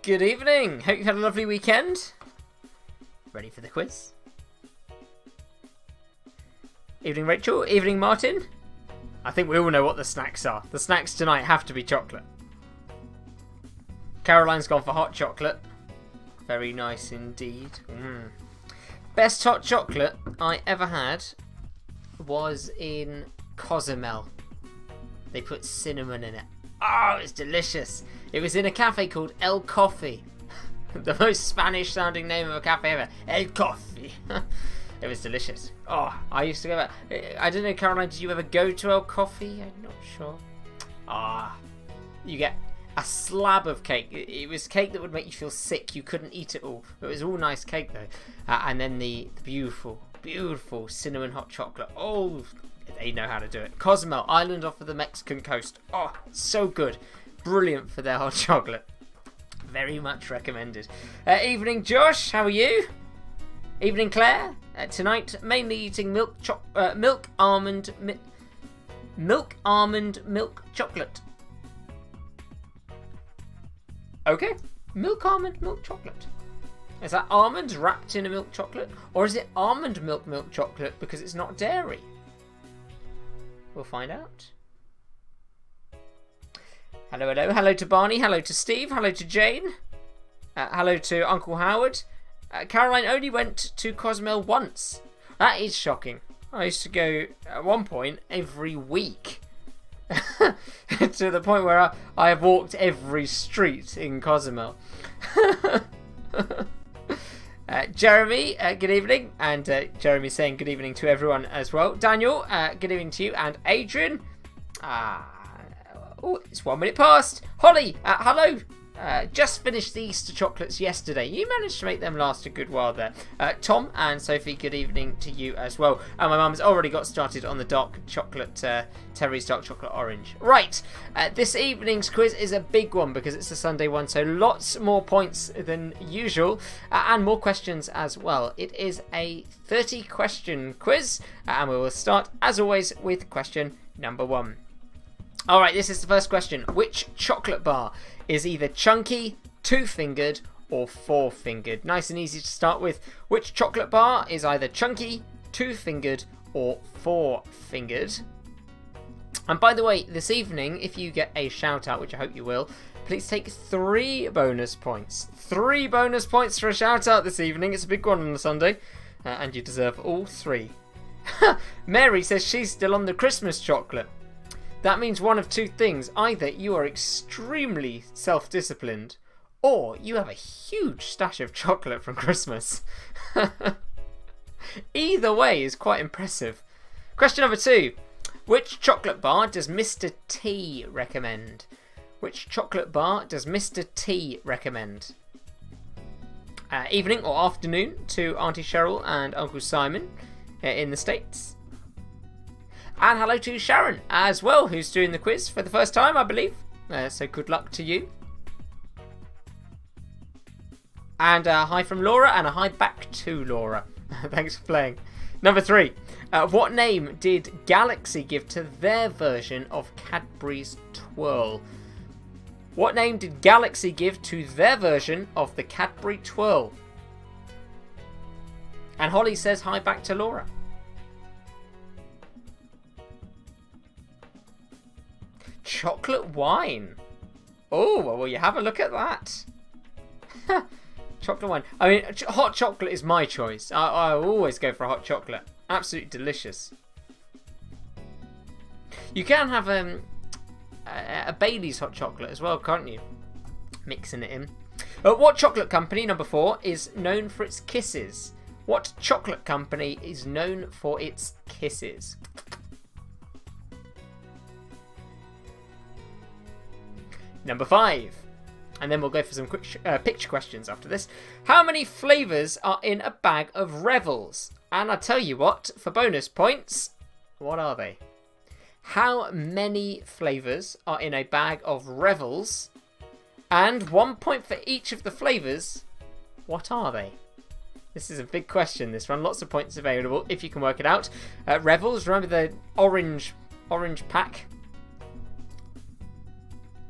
Good evening. Hope you had a lovely weekend. Ready for the quiz? Evening, Rachel. Evening, Martin. I think we all know what the snacks are. The snacks tonight have to be chocolate. Caroline's gone for hot chocolate. Very nice indeed. Best hot chocolate I ever had was in Cozumel. They put cinnamon in it. Oh, it's delicious. It was in a cafe called El Coffee. The most Spanish sounding name of a cafe ever. El Coffee. It was delicious. Oh, I used to go back. I don't know, Caroline, did you ever go to El Coffee? I'm not sure. You get a slab of cake. It was cake that would make you feel sick. You couldn't eat it all. It was all nice cake though. And then the beautiful, beautiful cinnamon hot chocolate. Oh, they know how to do it. Cozumel, island off of the Mexican coast. Oh, so good. Brilliant for their hot chocolate. Very much recommended. Evening, Josh. How are you? Evening, Claire. Tonight, mainly eating milk almond milk chocolate. Okay, milk almond milk chocolate. Is that almonds wrapped in a milk chocolate, or is it almond milk chocolate because it's not dairy? We'll find out. Hello, hello. Hello to Barney. Hello to Steve. Hello to Jane. Hello to Uncle Howard. Caroline only went to Cozumel once. That is shocking. I used to go at one point every week. To the point where I have walked every street in Cozumel. Jeremy, good evening. And Jeremy saying good evening to everyone as well. Daniel, good evening to you. And Adrian, oh, it's 1 minute past. Holly, hello. Just finished the Easter chocolates yesterday. You managed to make them last a good while there. Tom and Sophie, good evening to you as well. And my mum's already got started on the dark chocolate, Terry's dark chocolate orange. Right, this evening's quiz is a big one because it's a Sunday one, so lots more points than usual and more questions as well. It is a 30-question quiz, and we will start, as always, with question number 1. Alright, this is the first question. Which chocolate bar is either chunky, two-fingered, or four-fingered? Nice and easy to start with. Which chocolate bar is either chunky, two-fingered, or four-fingered? And by the way, this evening, if you get a shout-out, which I hope you will, please take 3 bonus points. 3 bonus points for a shout-out this evening. It's a big one on a Sunday, and you deserve all 3. Mary says she's still on the Christmas chocolate. That means one of two things. Either you are extremely self-disciplined, or you have a huge stash of chocolate from Christmas. Either way is quite impressive. Question number 2. Which chocolate bar does Mr. T recommend? Which chocolate bar does Mr. T recommend? Evening or afternoon to Auntie Cheryl and Uncle Simon in the States. And hello to Sharon as well, who's doing the quiz for the first time, I believe. So good luck to you. And a hi from Laura, and a hi back to Laura. Thanks for playing. Number 3. What name did Galaxy give to their version of Cadbury's Twirl? What name did Galaxy give to their version of the Cadbury Twirl? And Holly says hi back to Laura. Chocolate wine. Oh, well, you have a look at that. Chocolate wine. I mean, hot chocolate is my choice. I always go for hot chocolate. Absolutely delicious. You can have a Bailey's hot chocolate as well, can't you? Mixing it in. What chocolate company, number 4, is known for its kisses? What chocolate company is known for its kisses? Number 5. And then we'll go for some quick picture questions after this. How many flavours are in a bag of Revels? And I tell you what, for bonus points, what are they? How many flavours are in a bag of Revels? And 1 point for each of the flavours. What are they? This is a big question, this one. Lots of points available if you can work it out. Revels, remember the orange pack?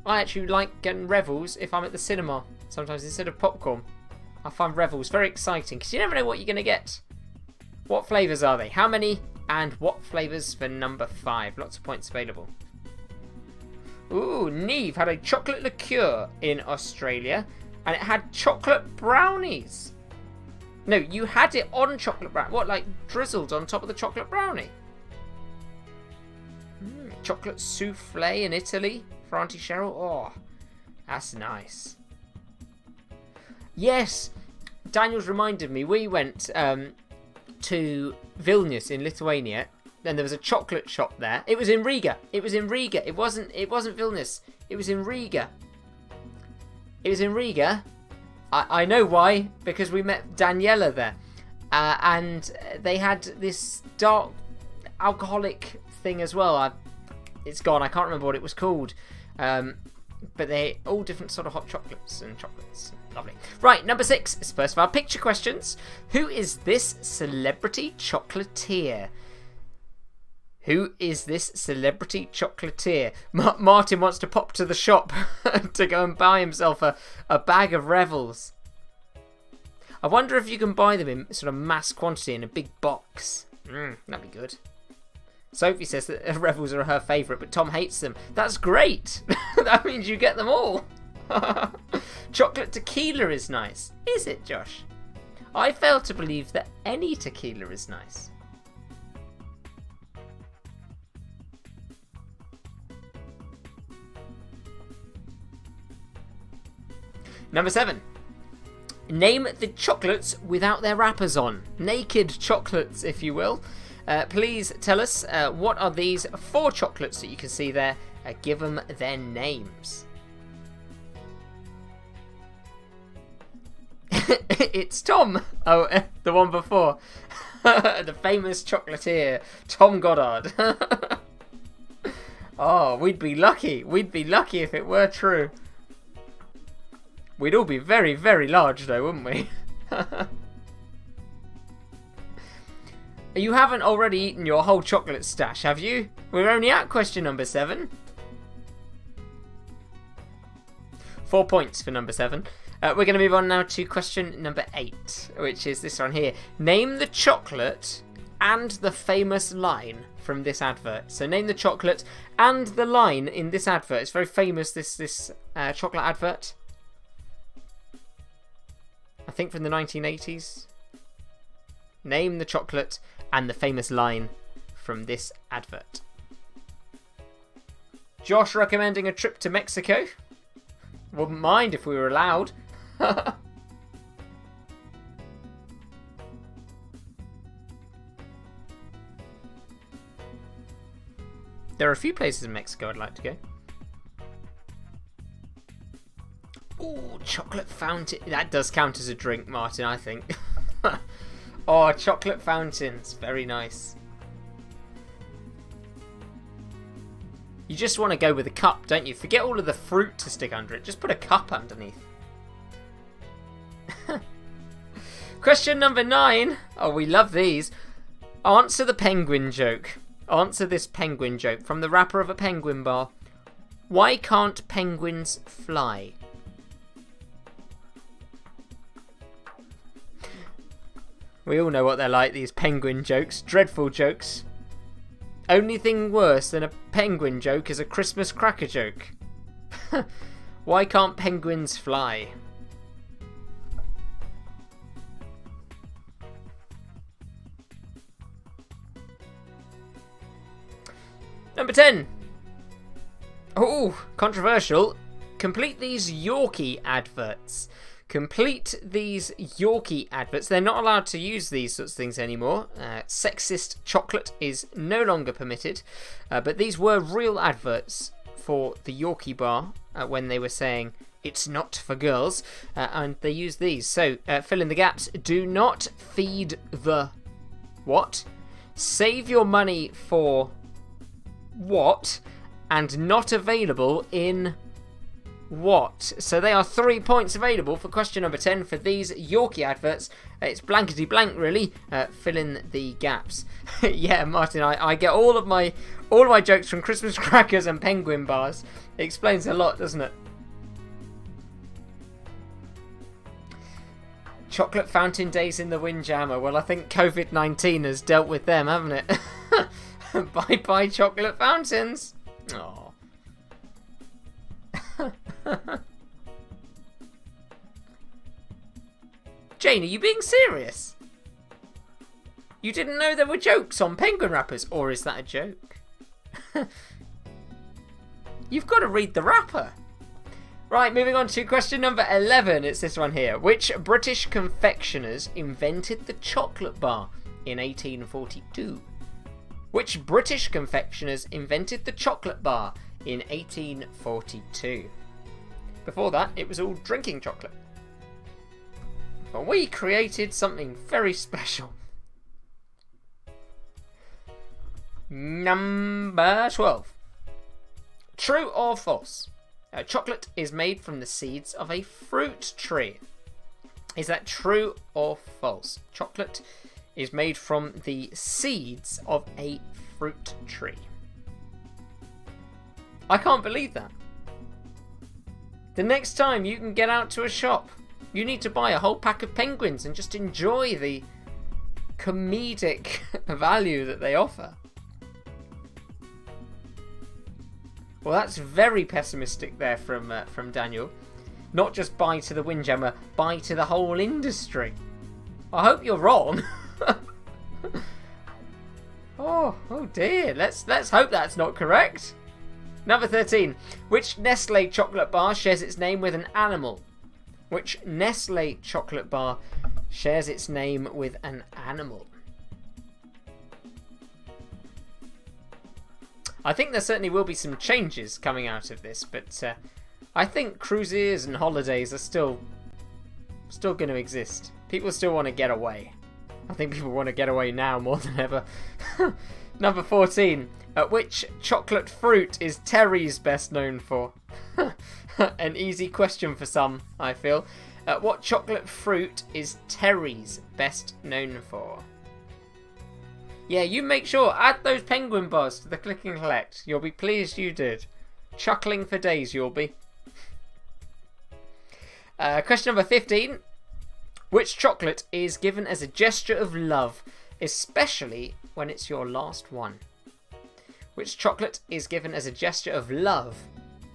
I actually like getting Revels if I'm at the cinema. sometimes instead of popcorn. I find Revels very exciting because you never know what you're going to get. What flavours are they? How many? And what flavours for number 5? Lots of points available. Ooh, Neve had a chocolate liqueur in Australia and it had chocolate brownies. No, you had it on chocolate brownie. What, like drizzled on top of the chocolate brownie? Chocolate souffle in Italy for Auntie Cheryl. Oh, that's nice. Yes, Daniel's reminded me. We went to Vilnius in Lithuania. Then there was a chocolate shop there. It was in Riga. It was in Riga. It wasn't Vilnius. It was in Riga. It was in Riga. I know why, because we met Daniela there. And they had this dark alcoholic thing as well. It's gone. I can't remember what it was called. But they all different sort of hot chocolates and chocolates. Lovely. Right, number 6 is first of our picture questions. Who is this celebrity chocolatier? Who is this celebrity chocolatier? Martin wants to pop to the shop to go and buy himself a bag of Revels. I wonder if you can buy them in sort of mass quantity in a big box. That'd be good. Sophie says that Revels are her favourite, but Tom hates them. That's great. That means you get them all. Chocolate tequila is nice. Is it, Josh? I fail to believe that any tequila is nice. Number 7. Name the chocolates without their wrappers on. Naked chocolates, if you will. Please tell us what are these 4 chocolates that you can see there. Give them their names. It's Tom. Oh, the one before. The famous chocolatier, Tom Goddard. Oh, we'd be lucky. We'd be lucky if it were true. We'd all be very, very large though, wouldn't we? You haven't already eaten your whole chocolate stash, have you? We're only at question number 7. 4 points for number 7. We're going to move on now to question number 8, which is this one here. Name the chocolate and the famous line from this advert. So name the chocolate and the line in this advert. It's very famous, this chocolate advert. I think from the 1980s. Name the chocolate and the famous line from this advert. Josh recommending a trip to Mexico. Wouldn't mind if we were allowed. There are a few places in Mexico I'd like to go. Oh, chocolate fountain. That does count as a drink, Martin, I think. Oh, chocolate fountains. Very nice. You just want to go with a cup, don't you? Forget all of the fruit to stick under it. Just put a cup underneath. Question number 9. Oh, we love these. Answer the penguin joke. Answer this penguin joke from the wrapper of a penguin bar. Why can't penguins fly? We all know what they're like, these penguin jokes. Dreadful jokes. Only thing worse than a penguin joke is a Christmas cracker joke. Why can't penguins fly? Number 10. Oh, controversial. Complete these Yorkie adverts. Complete these Yorkie adverts. They're not allowed to use these sorts of things anymore. Sexist chocolate is no longer permitted. But these were real adverts for the Yorkie bar when they were saying it's not for girls. And they used these. So fill in the gaps. Do not feed the what? Save your money for what? And not available in what? So they are 3 points available for question number 10 for these Yorkie adverts. It's blankety blank really. Fill in the gaps. Yeah, Martin, I get all of my jokes from Christmas crackers and penguin bars. It explains a lot, doesn't it? Chocolate fountain days in the Windjammer. Well, I think COVID-19 has dealt with them, haven't it? Bye-bye chocolate fountains. Oh. Jane, are you being serious? You didn't know there were jokes on penguin wrappers, or is that a joke? You've got to read the wrapper. Right, moving on to question number 11. It's this one here. Which British confectioners invented the chocolate bar in 1842? Which British confectioners invented the chocolate bar in 1842? Before that, it was all drinking chocolate. But we created something very special. Number 12. True or false? Chocolate is made from the seeds of a fruit tree. Is that true or false? Chocolate is made from the seeds of a fruit tree. I can't believe that. The next time you can get out to a shop, you need to buy a whole pack of penguins and just enjoy the comedic value that they offer. Well, that's very pessimistic there from Daniel. Not just bye to the Windjammer, bye to the whole industry. I hope you're wrong. oh dear. Let's hope that's not correct. Number 13. Which Nestle chocolate bar shares its name with an animal? Which Nestle chocolate bar shares its name with an animal? I think there certainly will be some changes coming out of this, but I think cruises and holidays are still going to exist. People still want to get away. I think people want to get away now more than ever. Number 14. Which chocolate fruit is Terry's best known for? An easy question for some, I feel. What chocolate fruit is Terry's best known for? Yeah, you make sure, add those penguin bars to the click and collect. You'll be pleased you did. Chuckling for days you'll be. Question number 15. Which chocolate is given as a gesture of love, especially when it's your last one? Which chocolate is given as a gesture of love,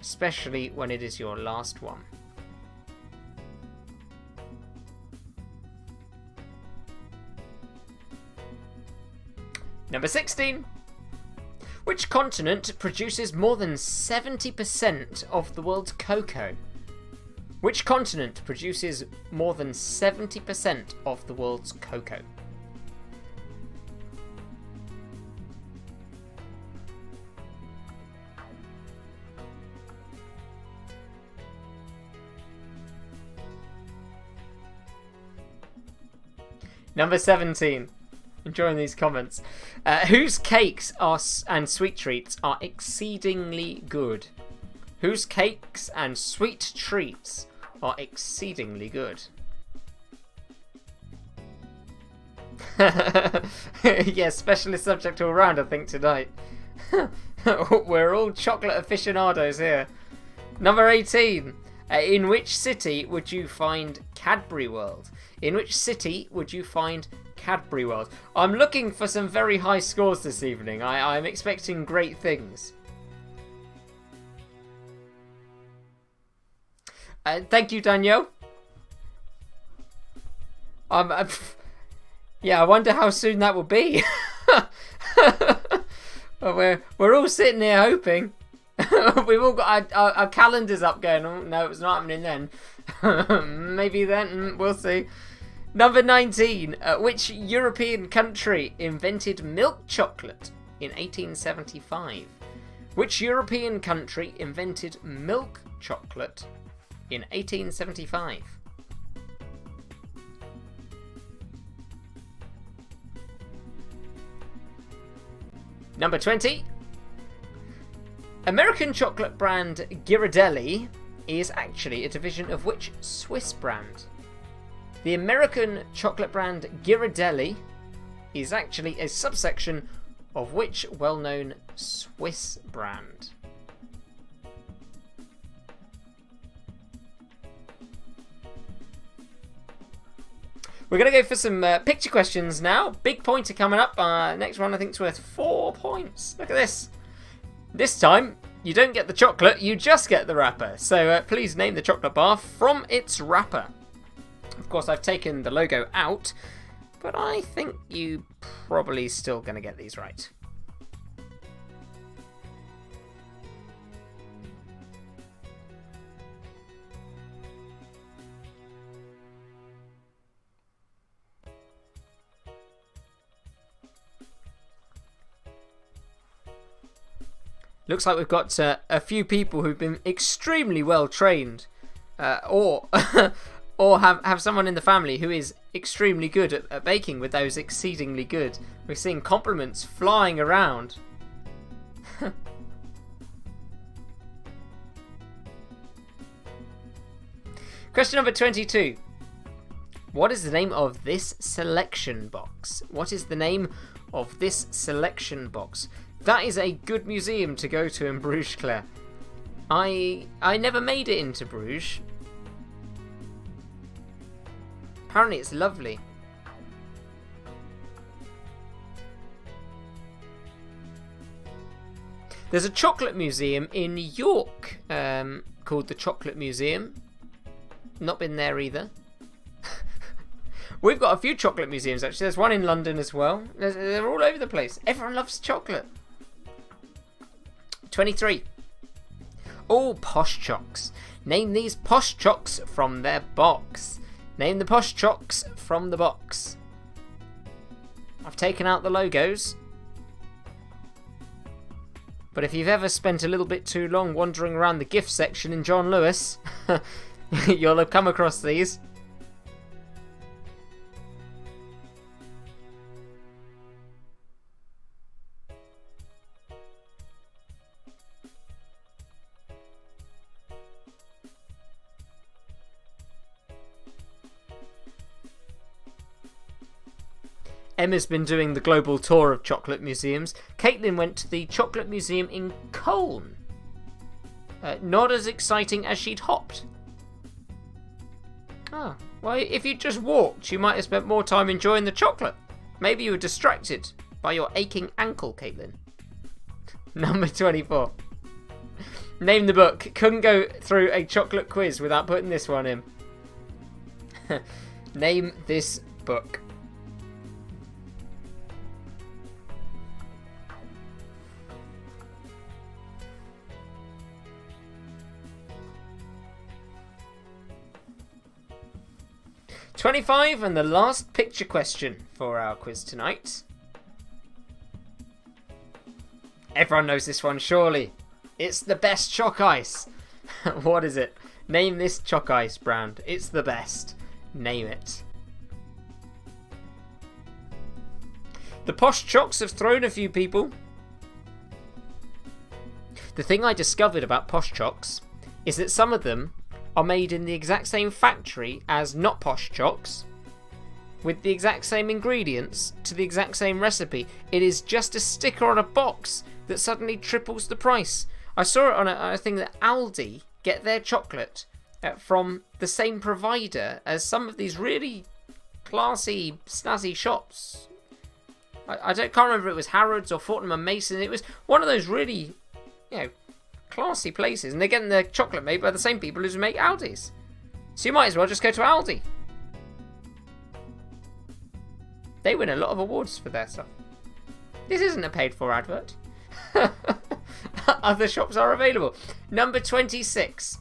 especially when it is your last one? Number 16. Which continent produces more than 70% of the world's cocoa? Which continent produces more than 70% of the world's cocoa? Number 17. Enjoying these comments. Whose cakes and sweet treats are exceedingly good? Whose cakes and sweet treats are exceedingly good? Yeah, specialist subject all round, I think, tonight. We're all chocolate aficionados here. Number 18. In which city would you find Cadbury World? In which city would you find Cadbury World? I'm looking for some very high scores this evening. I'm expecting great things. Thank you, Danielle. Yeah, I wonder how soon that will be. Well, we're all sitting here hoping. We've all got our calendars up going, oh, no, it's not happening then. Maybe then, we'll see. Number 19. Which European country invented milk chocolate in 1875? Which European country invented milk chocolate in 1875? Number 20. American chocolate brand Ghirardelli is actually a division of which Swiss brand? The American chocolate brand Ghirardelli is actually a subsection of which well-known Swiss brand? We're going to go for some picture questions now. Big pointer coming up. Next one I think is worth 4 points. Look at this. This time, you don't get the chocolate, you just get the wrapper. So please name the chocolate bar from its wrapper. Of course, I've taken the logo out, but I think you probably still going to get these right. Looks like we've got a few people who've been extremely well trained, or or have someone in the family who is extremely good at baking with those exceedingly good. We're seeing compliments flying around. Question number 22. What is the name of this selection box? What is the name of this selection box? That is a good museum to go to in Bruges, Claire. I never made it into Bruges. Apparently it's lovely. There's a chocolate museum in York called the Chocolate Museum. Not been there either. We've got a few chocolate museums actually. There's one in London as well. They're all over the place. Everyone loves chocolate. 23. All posh chocks. Name these posh chocks from their box. Name the posh chocks from the box. I've taken out the logos. But if you've ever spent a little bit too long wandering around the gift section in John Lewis, you'll have come across these. Emma's been doing the global tour of chocolate museums. Caitlin went to the chocolate museum in Cologne. Not as exciting as she'd hopped. Ah, well, if you'd just walked, you might have spent more time enjoying the chocolate. Maybe you were distracted by your aching ankle, Caitlin. Number 24. Name the book. Couldn't go through a chocolate quiz without putting this one in. Name this book. $25 and the last picture question for our quiz tonight. Everyone knows this one, surely. It's the best choc ice. What is it? Name this choc ice brand. It's the best. Name it. The posh chocks have thrown a few people. The thing I discovered about posh chocks is that some of them are made in the exact same factory as not posh chocks, with the exact same ingredients to the exact same recipe. It is just a sticker on a box that suddenly triples the price. I saw it on a thing that Aldi get their chocolate from the same provider as some of these really classy, snazzy shops. I can't remember if it was Harrods or Fortnum and Mason. It was one of those really, classy places, and they're getting their chocolate made by the same people who make Aldi's. So you might as well just go to Aldi. They win a lot of awards for their stuff. This isn't a paid for advert. Other shops are available. Number 26.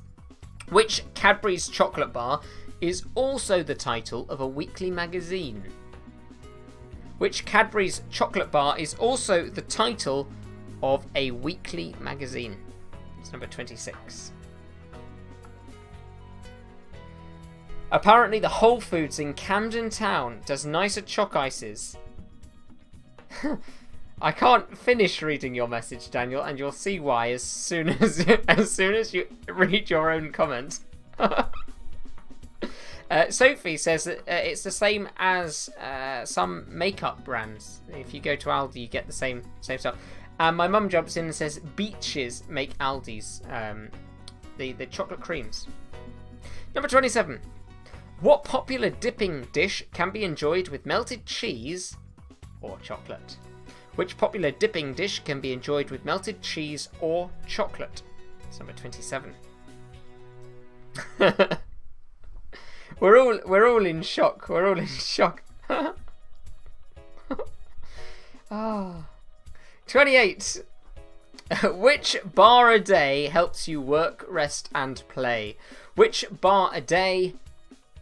Which Cadbury's chocolate bar is also the title of a weekly magazine? Which Cadbury's chocolate bar is also the title of a weekly magazine? It's number 26. Apparently the Whole Foods in Camden Town does nicer choc ices. I can't finish reading your message, Daniel, and you'll see why as soon as you read your own comment. Sophie says that it's the same as some makeup brands. If you go to Aldi, you get the same stuff. And my mum jumps in and says Beaches make Aldi's, the chocolate creams. Number 27. What popular dipping dish can be enjoyed with melted cheese or chocolate? Which popular dipping dish can be enjoyed with melted cheese or chocolate? It's number 27. We're all in shock. We're all in shock. 28. Which bar a day helps you work, rest, and play? Which bar a day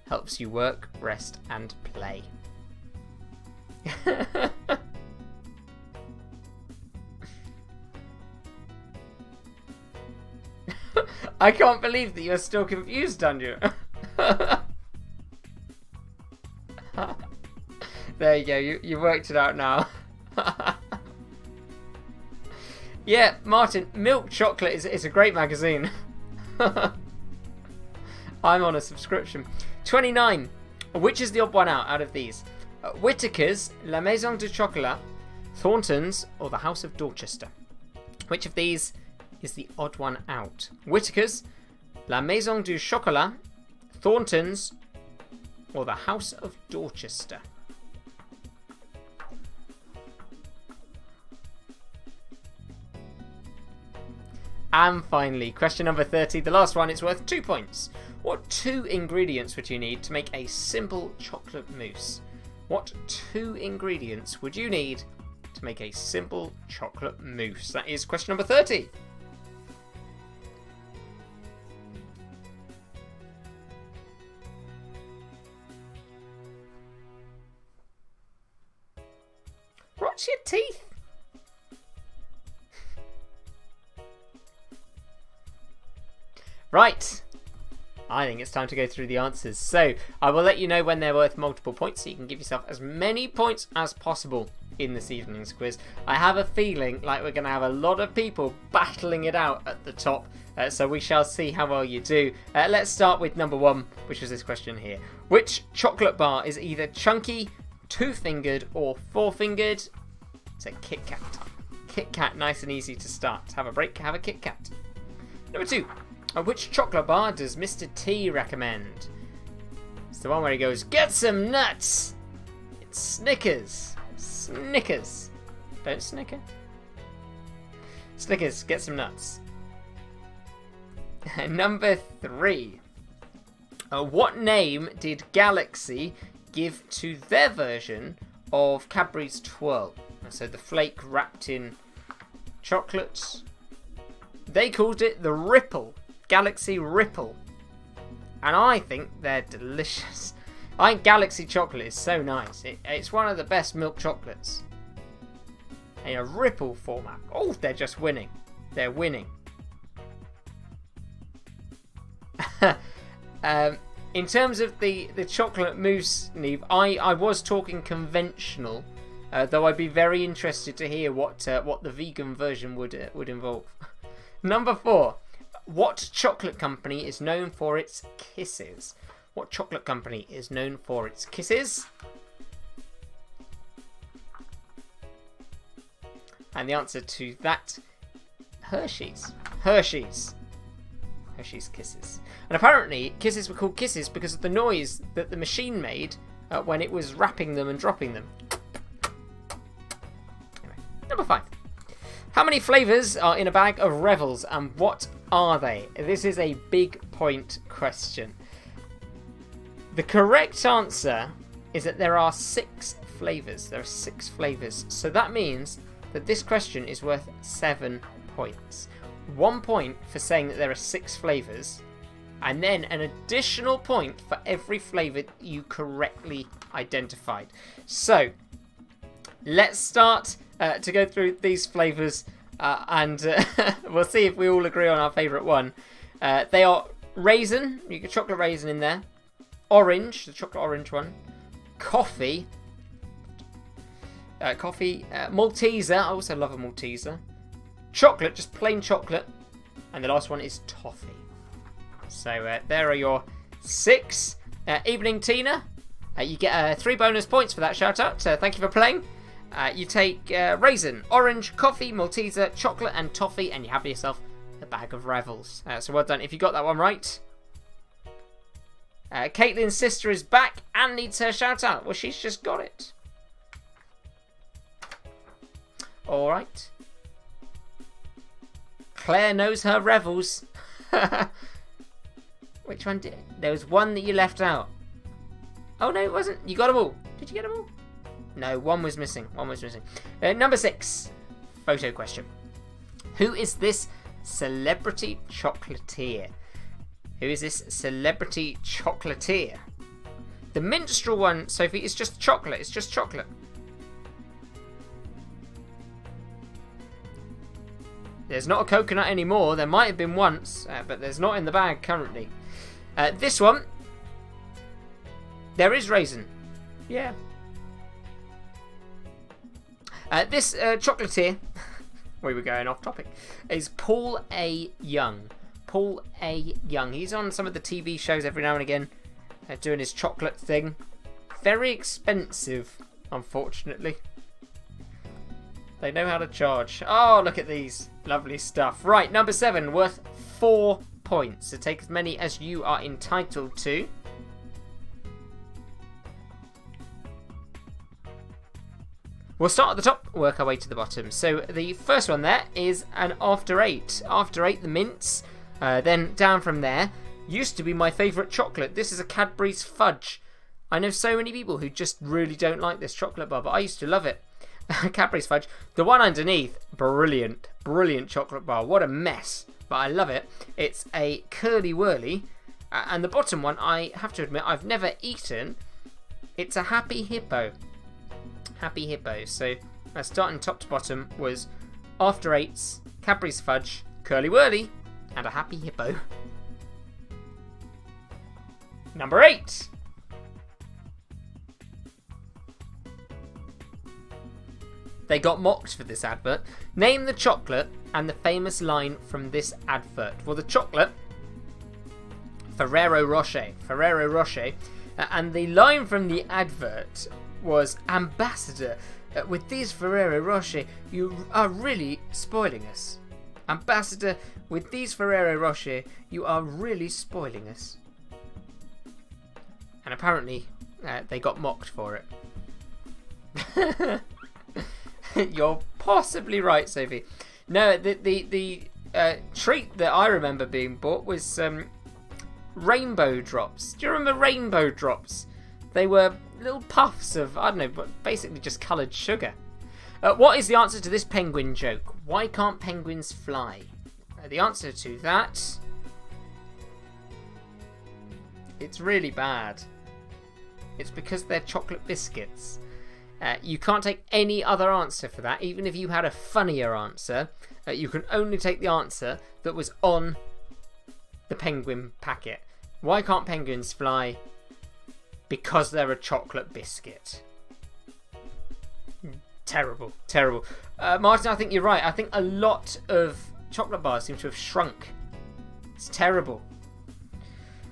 helps you work, rest, and play? I can't believe that you're still confused, Daniel. There you go, you worked it out now. Yeah, Martin, Milk Chocolate is a great magazine. I'm on a subscription. 29. Which is the odd one out of these? Whittaker's, La Maison du Chocolat, Thornton's, or the House of Dorchester? Which of these is the odd one out? Whittaker's, La Maison du Chocolat, Thornton's, or the House of Dorchester? And finally, question number 30, the last one, it's worth 2 points. What 2 ingredients would you need to make a simple chocolate mousse? What 2 ingredients would you need to make a simple chocolate mousse? That is question number 30. What's your teeth? Right, I think it's time to go through the answers. So I will let you know when they're worth multiple points, so you can give yourself as many points as possible in this evening's quiz. I have a feeling like we're going to have a lot of people battling it out at the top, so we shall see how well you do. Let's start with number 1, which was this question here. Which chocolate bar is either chunky, 2-fingered, or 4-fingered? It's a Kit Kat. Kit Kat, nice and easy to start. Have a break, have a Kit Kat. Number 2. Which chocolate bar does Mr. T recommend? It's the one where he goes, get some nuts! It's Snickers. Snickers. Don't snicker. Snickers, get some nuts. Number 3. What name did Galaxy give to their version of Cadbury's Twirl? So the flake wrapped in chocolate. They called it the Ripple. Galaxy Ripple. And I think they're delicious. I think Galaxy chocolate is so nice. It's one of the best milk chocolates. In a Ripple format. Oh, they're just winning. They're winning. In terms of the chocolate mousse, Neve, I was talking conventional, though I'd be very interested to hear what the vegan version would involve. Number 4. What chocolate company is known for its kisses? What chocolate company is known for its kisses? And the answer to that, Hershey's. Hershey's. Hershey's Kisses. And apparently, kisses were called kisses because of the noise that the machine made when it was wrapping them and dropping them. Anyway, number 5. How many flavours are in a bag of Revels and what are they? This is a big point question. The correct answer is that there are 6 flavours. There are 6 flavours. So that means that this question is worth 7 points. 1 point for saying that there are 6 flavours, and then an additional point for every flavour you correctly identified. So let's start to go through these flavours, and we'll see if we all agree on our favourite one. They are raisin, you get chocolate raisin in there, orange, the chocolate orange one, coffee, Malteser, I also love a Malteser, chocolate, just plain chocolate, and the last one is toffee. So there are your 6. Evening Tina, you get 3 bonus points for that shout out, so thank you for playing. You take raisin, orange, coffee, Malteser, chocolate and toffee, and you have yourself a bag of Revels. So well done if you got that one right. Caitlin's sister is back and needs her shout out. Well, she's just got it. All right. Claire knows her revels. Which one did? There was one that you left out. Oh, no, it wasn't. You got them all. Did you get them all? No, one was missing. Number 6. Photo question. Who is this celebrity chocolatier? The minstrel one, Sophie, is just chocolate. It's just chocolate. There's not a coconut anymore. There might have been once, but there's not in the bag currently. This one, there is raisin. Yeah. This chocolatier, we were going off topic, is Paul A. Young. Paul A. Young. He's on some of the TV shows every now and again, doing his chocolate thing. Very expensive, unfortunately. They know how to charge. Oh, look at these. Lovely stuff. Right, number 7, worth 4 points. So take as many as you are entitled to. We'll start at the top, work our way to the bottom. So the first one there is an After 8. After 8, the mints. Then down from there, used to be my favourite chocolate. This is a Cadbury's Fudge. I know so many people who just really don't like this chocolate bar, but I used to love it. Cadbury's Fudge. The one underneath, brilliant chocolate bar. What a mess, but I love it. It's a Curly Whirly. And the bottom one, I have to admit, I've never eaten. It's a Happy Hippo. Happy Hippo. So starting top to bottom was After 8's, Cadbury's Fudge, Curly Whirly, and a Happy Hippo. Number 8. They got mocked for this advert. Name the chocolate and the famous line from this advert. Well, the chocolate, Ferrero Rocher. Ferrero Rocher. And the line from the advert was, Ambassador, with these Ferrero Rocher, you are really spoiling us. Ambassador, with these Ferrero Rocher, you are really spoiling us. And apparently, they got mocked for it. You're possibly right, Sophie. No, the treat that I remember being bought was rainbow drops. Do you remember rainbow drops? They were little puffs of, I don't know, but basically just coloured sugar. What is the answer to this penguin joke? Why can't penguins fly? The answer to that, it's really bad. It's because they're chocolate biscuits. You can't take any other answer for that. Even if you had a funnier answer, you can only take the answer that was on the penguin packet. Why can't penguins fly? Because they're a chocolate biscuit. Terrible. Martin, I think you're right. I think a lot of chocolate bars seem to have shrunk. It's terrible.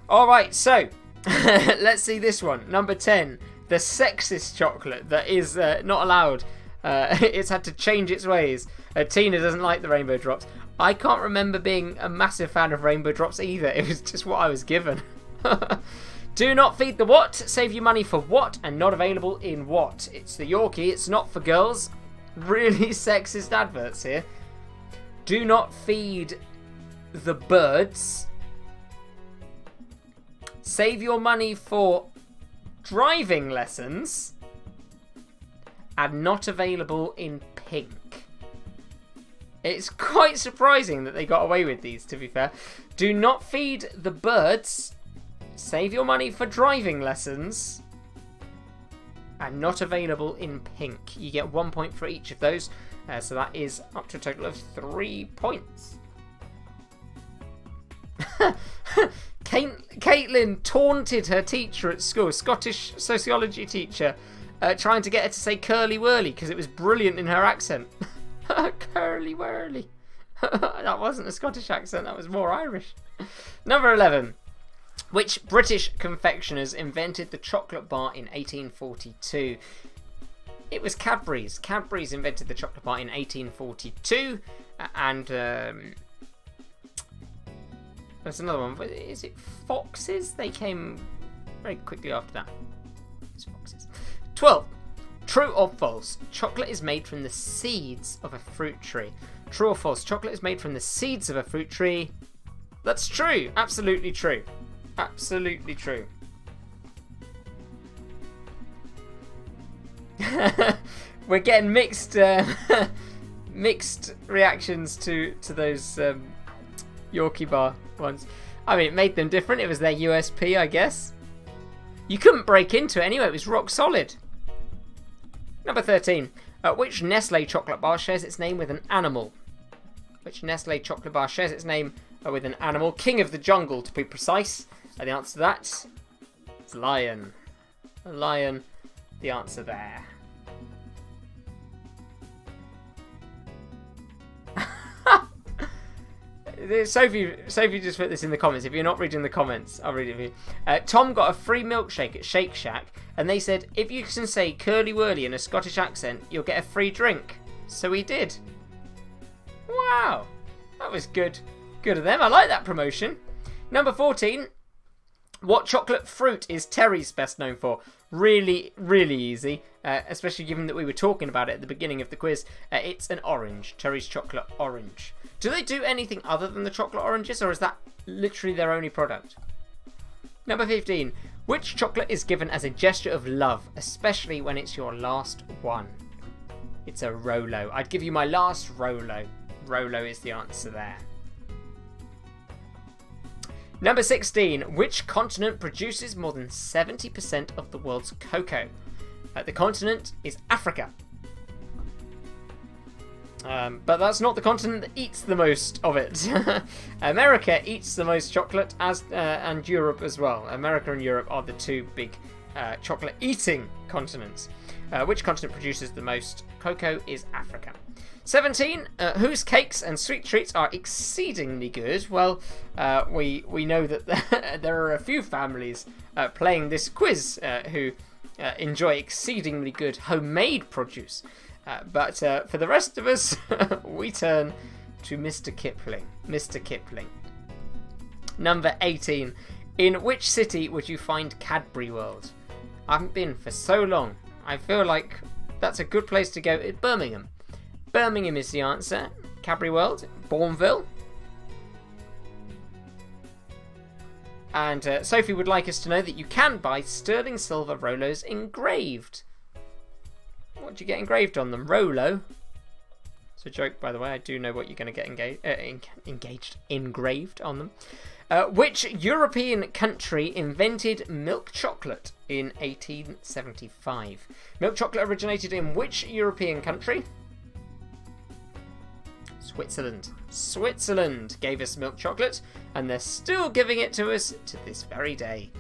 Alright, so let's see this one. Number 10. The sexist chocolate that is not allowed. It's had to change its ways. Tina doesn't like the rainbow drops. I can't remember being a massive fan of rainbow drops either. It was just what I was given. Do not feed the what. Save your money for what and not available in what. It's the Yorkie. It's not for girls. Really sexist adverts here. Do not feed the birds. Save your money for driving lessons, and not available in pink. It's quite surprising that they got away with these, to be fair. Do not feed the birds, save your money for driving lessons, and not available in pink. You get 1 point for each of those, so that is up to a total of 3 points. Caitlin taunted her teacher at school, Scottish sociology teacher, trying to get her to say curly whirly because it was brilliant in her accent. Curly whirly. That wasn't a Scottish accent, that was more Irish. Number 11. Which British confectioners invented the chocolate bar in 1842? It was Cadbury's. Cadbury's invented the chocolate bar in 1842, and there's another one. Is it Fox's? They came very quickly after that. Those foxes. 12. True or false? Chocolate is made from the seeds of a fruit tree. True or false? Chocolate is made from the seeds of a fruit tree. That's true. Absolutely true. Absolutely true. We're getting mixed mixed reactions to those Yorkie bar ones. I mean, it made them different. It was their USP, I guess. You couldn't break into it anyway. It was rock solid. Number 13. Which Nestle chocolate bar shares its name with an animal? Which Nestle chocolate bar shares its name with an animal? King of the jungle, to be precise. The answer to that is lion. A lion, the answer there. Sophie just put this in the comments. If you're not reading the comments, I'll read it for you. Tom got a free milkshake at Shake Shack, and they said, if you can say curly whirly in a Scottish accent, you'll get a free drink. So he did. Wow. That was good. Good of them. I like that promotion. Number 14. What chocolate fruit is Terry's best known for? Really, really easy, especially given that we were talking about it at the beginning of the quiz. It's an orange. Terry's chocolate orange. Do they do anything other than the chocolate oranges, or is that literally their only product? Number 15. Which chocolate is given as a gesture of love, especially when it's your last one? It's a Rolo. I'd give you my last Rolo. Rolo is the answer there. Number 16. Which continent produces more than 70% of the world's cocoa? The continent is Africa. But that's not the continent that eats the most of it. America eats the most chocolate, and Europe as well. America and Europe are the two big chocolate eating continents. Which continent produces the most cocoa is Africa. 17. Whose cakes and sweet treats are exceedingly good? Well, we know that there are a few families playing this quiz who enjoy exceedingly good homemade produce. But for the rest of us, we turn to Mr. Kipling. Mr. Kipling. Number 18. In which city would you find Cadbury World? I haven't been for so long. I feel like that's a good place to go. Birmingham. Birmingham is the answer. Cadbury World. Bourneville. And Sophie would like us to know that you can buy sterling silver Rolos engraved. What do you get engraved on them? Rolo. It's a joke, by the way. I do know what you're going to get engraved on them. Which European country invented milk chocolate in 1875? Milk chocolate originated in which European country? Switzerland. Switzerland gave us milk chocolate, and they're still giving it to us to this very day.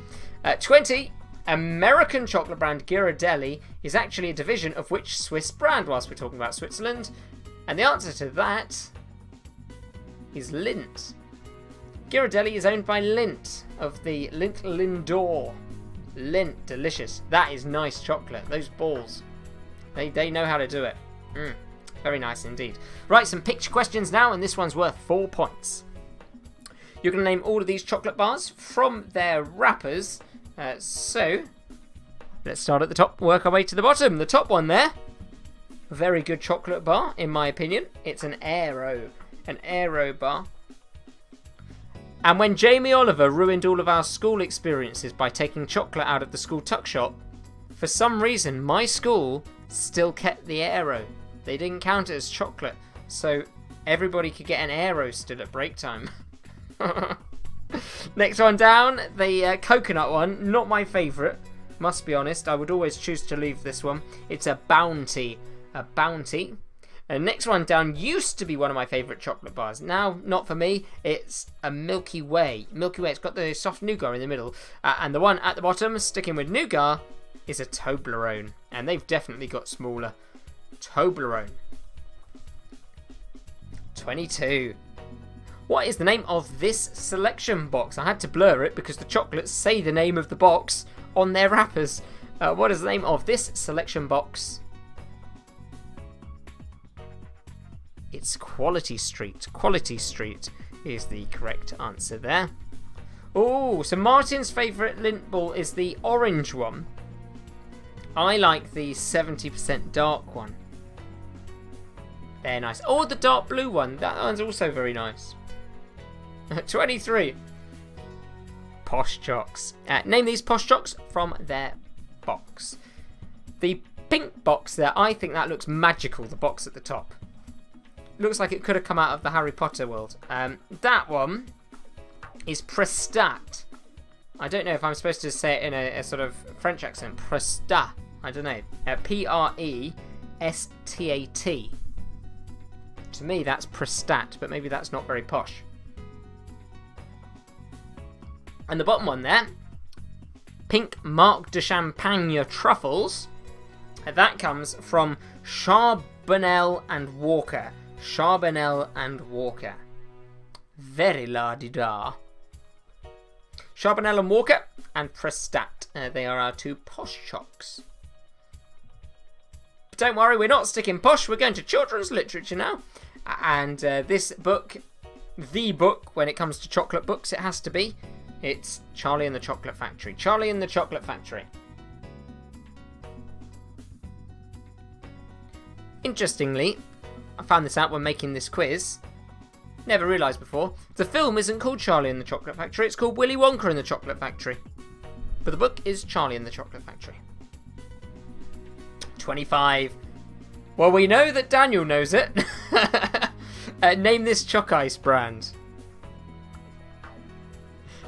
20. American chocolate brand Ghirardelli is actually a division of which Swiss brand, whilst we're talking about Switzerland? And the answer to that is Lindt. Ghirardelli is owned by Lindt of the Lindt Lindor. Lindt, delicious. That is nice chocolate. Those balls. They know how to do it. Very nice indeed. Right, some picture questions now, and this one's worth 4 points. You're going to name all of these chocolate bars from their wrappers. So, let's start at the top, work our way to the bottom. The top one there, a very good chocolate bar, in my opinion. It's an Aero bar. And when Jamie Oliver ruined all of our school experiences by taking chocolate out of the school tuck shop, for some reason my school still kept the Aero. They didn't count it as chocolate, so everybody could get an Aero still at break time. Next one down, the coconut one, not my favourite, must be honest. I would always choose to leave this one. It's a Bounty. A Bounty. And next one down used to be one of my favourite chocolate bars. Now, not for me. It's a Milky Way. Milky Way, it's got the soft nougat in the middle. And the one at the bottom, sticking with nougat, is a Toblerone. And they've definitely got smaller. Toblerone. 22. What is the name of this selection box? I had to blur it because the chocolates say the name of the box on their wrappers. What is the name of this selection box? It's Quality Street. Quality Street is the correct answer there. Oh, so Martin's favourite lint ball is the orange one. I like the 70% dark one. They're nice. Oh, the dark blue one. That one's also very nice. 23. Posh Chocks. Name these Posh Chocks from their box. The pink box there, I think that looks magical, the box at the top. Looks like it could have come out of the Harry Potter world. That one is Prestat. I don't know if I'm supposed to say it in a sort of French accent. Prestat. I don't know. Prestat. To me, that's Prestat, but maybe that's not very posh. And the bottom one there, pink Marc de Champagne truffles. That comes from Charbonnel and Walker. Charbonnel and Walker. Very la-di-da. Charbonnel and Walker and Prestat. They are our two Posh Chocks. But don't worry, we're not sticking posh. We're going to children's literature now. And this book, the book, when it comes to chocolate books, it has to be. It's Charlie and the Chocolate Factory. Charlie and the Chocolate Factory. Interestingly, I found this out when making this quiz. Never realised before. The film isn't called Charlie and the Chocolate Factory. It's called Willy Wonka and the Chocolate Factory. But the book is Charlie and the Chocolate Factory. 25. Well, we know that Daniel knows it. Name this Choc Ice brand.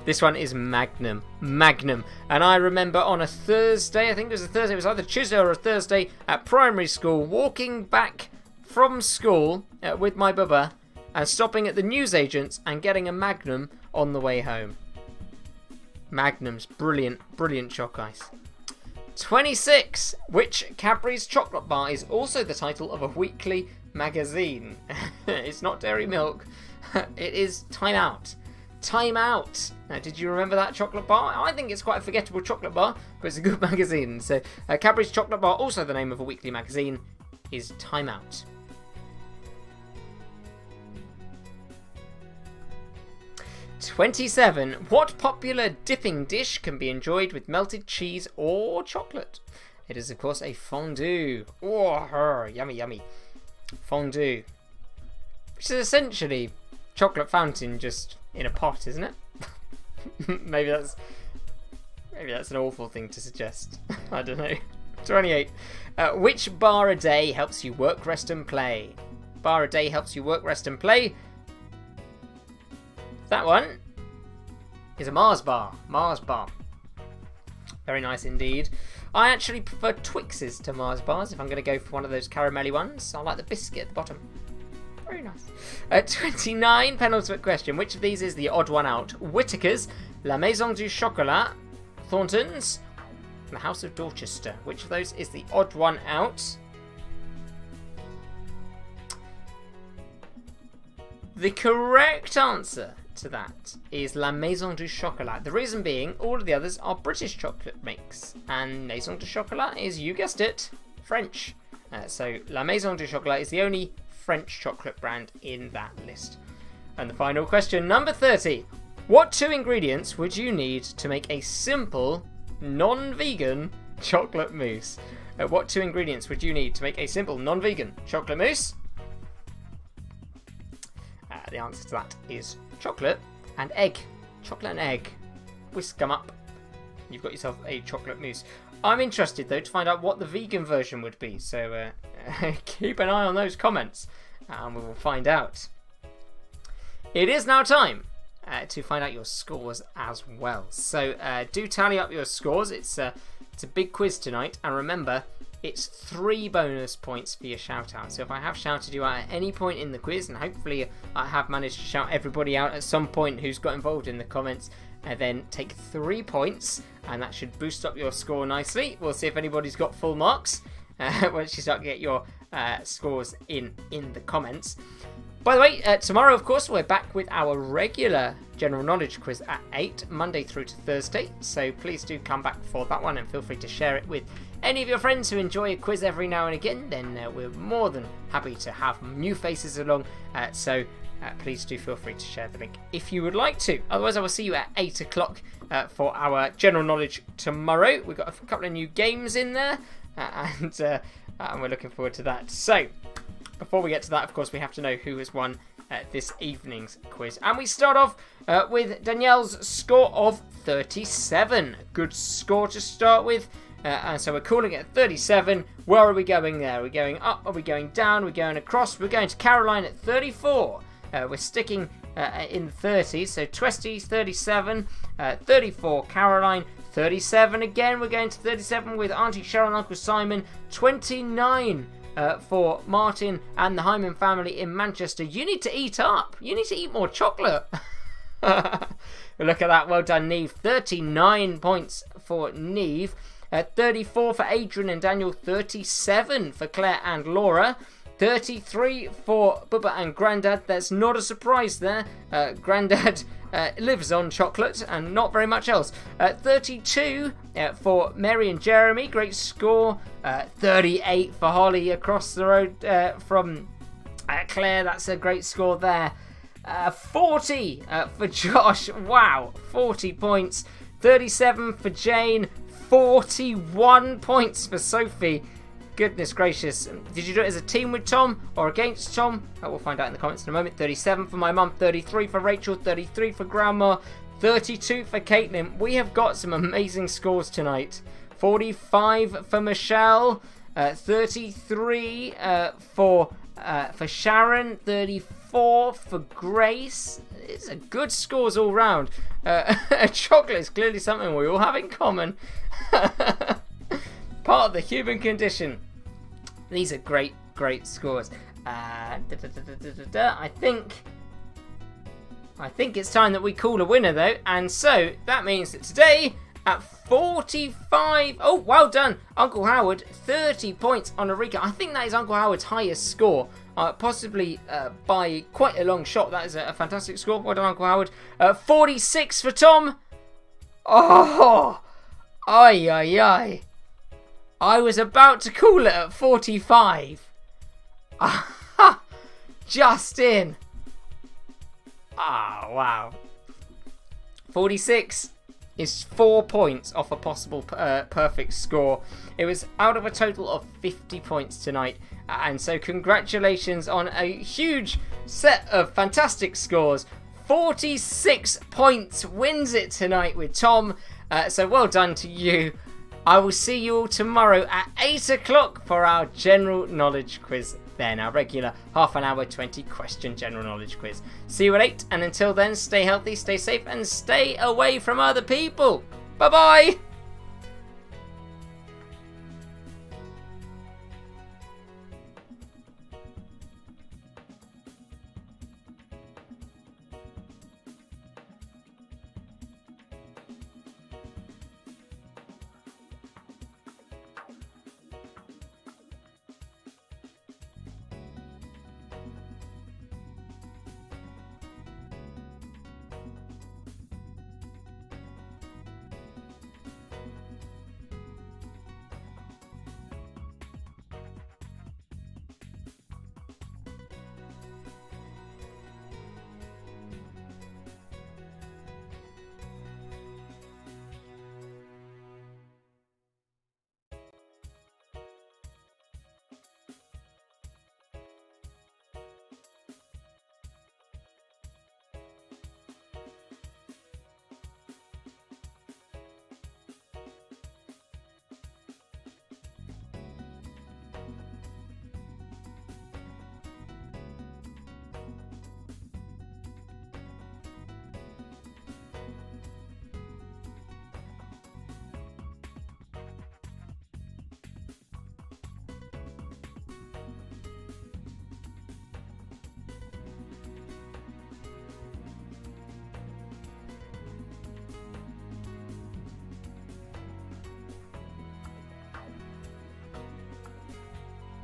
This one is Magnum. Magnum. And I remember on a Thursday, I think it was a Thursday, it was either Tuesday or a Thursday at primary school, walking back from school with my bubba and stopping at the newsagents and getting a Magnum on the way home. Magnum's brilliant, brilliant Choc Ice. 26. Which Cadbury's chocolate bar is also the title of a weekly magazine? It's not Dairy Milk. It is Time Out. Time Out. Now, did you remember that chocolate bar? I think it's quite a forgettable chocolate bar, but it's a good magazine. So, Cadbury's chocolate bar, also the name of a weekly magazine, is Time Out. 27. What popular dipping dish can be enjoyed with melted cheese or chocolate? It is, of course, a fondue. Oh, yummy, yummy. Fondue. Which is essentially chocolate fountain just in a pot, isn't it? Maybe that's an awful thing to suggest. I don't know. 28. Which bar a day helps you work, rest and play? Bar a day helps you work, rest and play. That one is a Mars bar. Mars bar. Very nice indeed. I actually prefer Twixes to Mars bars if I'm going to go for one of those caramelly ones. I like the biscuit at the bottom. Very nice. 29, penultimate question. Which of these is the odd one out? Whittaker's, La Maison du Chocolat, Thornton's, and the House of Dorchester. Which of those is the odd one out? The correct answer to that is La Maison du Chocolat. The reason being, all of the others are British chocolate makes, and Maison du Chocolat is, you guessed it, French. So La Maison du Chocolat is the only French chocolate brand in that list. And the final question, number 30. What two ingredients would you need to make a simple, non-vegan chocolate mousse? What two ingredients would you need to make a simple, non-vegan chocolate mousse? The answer to that is chocolate and egg. Chocolate and egg. Whisk them up. You've got yourself a chocolate mousse. I'm interested, though, to find out what the vegan version would be. So keep an eye on those comments and we will find out. It is now time to find out your scores as well. So do tally up your scores. It's a big quiz tonight. And remember, it's 3 bonus points for your shout out. So if I have shouted you out at any point in the quiz, and hopefully I have managed to shout everybody out at some point who's got involved in the comments, then take 3 points, and that should boost up your score nicely. We'll see if anybody's got full marks once you start to get your scores in the comments. By the way, tomorrow, of course, we're back with our regular general knowledge quiz at 8, Monday through to Thursday. So please do come back for that one and feel free to share it with any of your friends who enjoy a quiz every now and again. Then we're more than happy to have new faces along. So please do feel free to share the link if you would like to. Otherwise, I will see you at 8 o'clock for our general knowledge tomorrow. We've got a couple of new games in there, and we're looking forward to that. So, before we get to that, of course, we have to know who has won this evening's quiz. And we start off with Danielle's score of 37. Good score to start with. And so we're calling it 37. Where are we going there? Are we going up? Are we going down? Are we going across? We're going to Caroline at 34. We're sticking in the 30s. So Twesty 37, 34 Caroline, 37 again. We're going to 37 with Auntie Cheryl and Uncle Simon, 29 for Martin and the Hyman family in Manchester. You need to eat up. You need to eat more chocolate. Look at that. Well done, Neve. 39 points for Neve. 34 for Adrian and Daniel. 37 for Claire and Laura. 33 for Bubba and Grandad. That's not a surprise there. Grandad lives on chocolate and not very much else. 32 for Mary and Jeremy. Great score. 38 for Holly across the road from Claire. That's a great score there. 40 for Josh. Wow, 40 points. 37 for Jane. 41 points for Sophie. Goodness gracious. Did you do it as a team with Tom or against Tom? We'll find out in the comments in a moment. 37 for my mum. 33 for Rachel. 33 for Grandma. 32 for Caitlin. We have got some amazing scores tonight. 45 for Michelle. 33 for Sharon. 34 for Grace. It's a good scores all round. Chocolate is clearly something we all have in common. Part of the human condition. These are great scores. I think it's time that we call a winner though, and so that means that today at 45. Oh, well done, Uncle Howard. 30 points on Eureka. I think that is Uncle Howard's highest score. Possibly by quite a long shot. That is a fantastic score. Well done, Uncle Howard. 46 for Tom. Oh, ay. I was about to call it at 45. Just in. Wow. 46 is 4 points off a possible perfect score. It was out of a total of 50 points tonight. And so congratulations on a huge set of fantastic scores. 46 points wins it tonight with Tom. So well done to you. I will see you all tomorrow at 8 o'clock for our general knowledge quiz. Then our regular half an hour 20 question general knowledge quiz. See you at 8, and until then, stay healthy, stay safe, and stay away from other people. Bye bye.